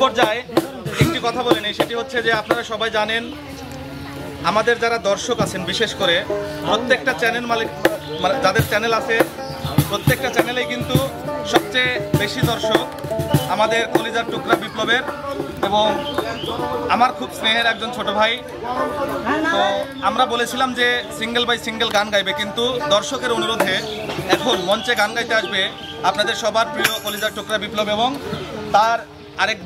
পর্যায়ে একটি কথা বলে নেই, সেটি হচ্ছে যে আপনারা সবাই জানেন আমাদের যারা দর্শক আছেন, বিশেষ করে প্রত্যেকটা চ্যানেল মালিক যাদের চ্যানেল আছে প্রত্যেকটা চ্যানেলেই কিন্তু সবচেয়ে বেশি দর্শক আমাদের কলিজার টুকরা বিপ্লবের এবং আমার খুব স্নেহের একজন ছোট ভাই। তো আমরা বলেছিলাম যে সিঙ্গেল বাই সিঙ্গেল গান গাইবে, কিন্তু দর্শকের অনুরোধে এখন মঞ্চে গান গাইতে আসবে আপনাদের সবার প্রিয় কলিজার টুকরা বিপ্লব এবং তার আরেক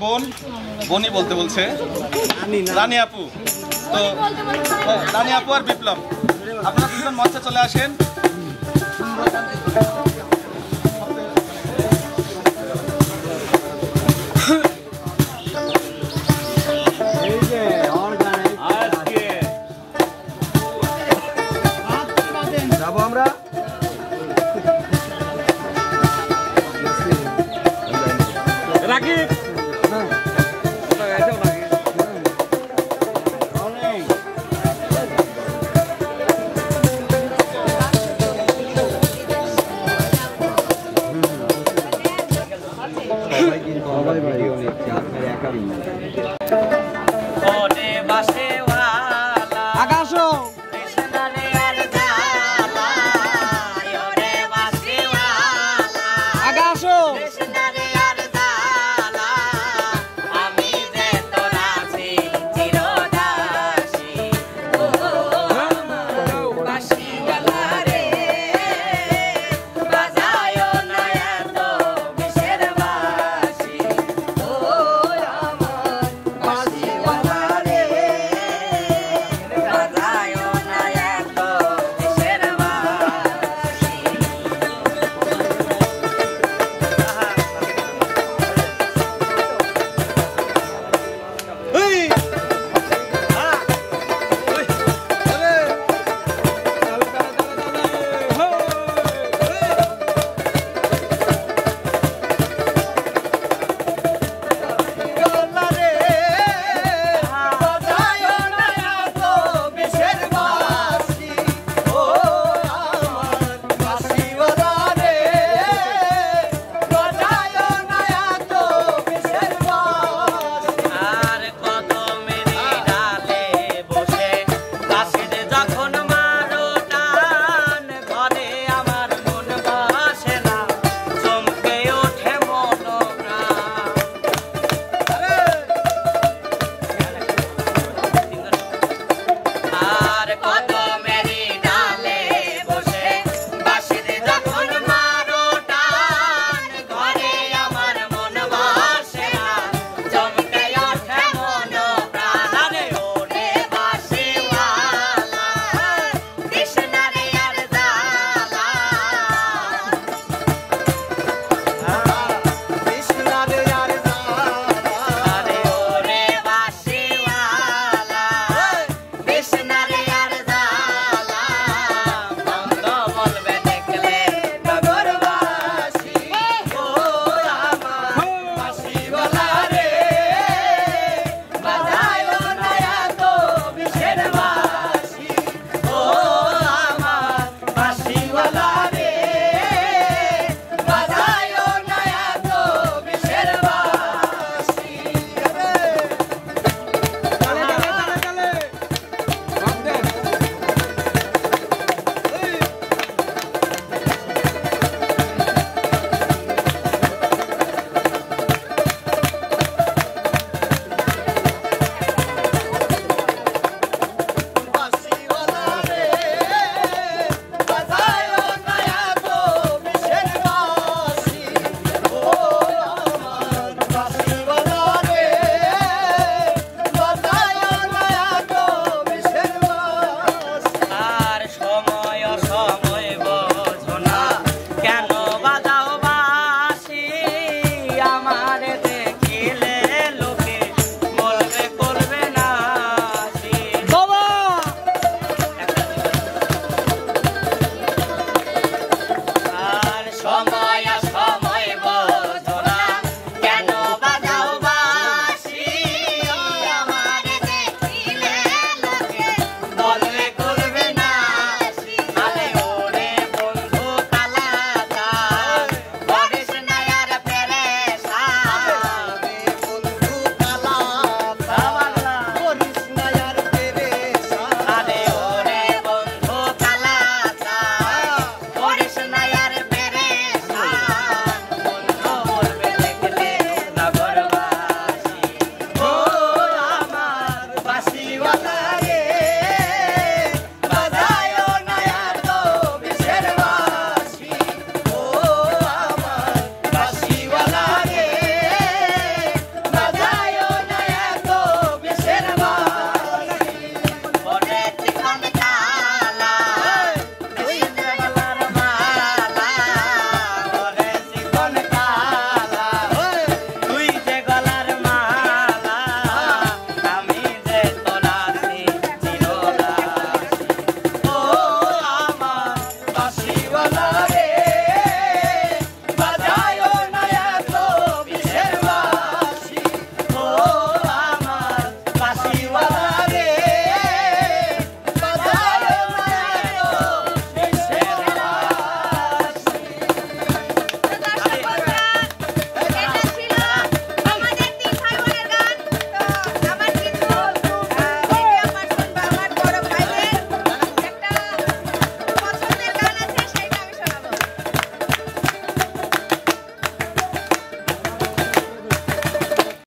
বোনই বলতে বলছে রানী আপু। তো রানী আপু আর বিপ্লব, আপনারা দুজন মঞ্চে চলে আসেন। যাবো আমরা রাকিব বাসে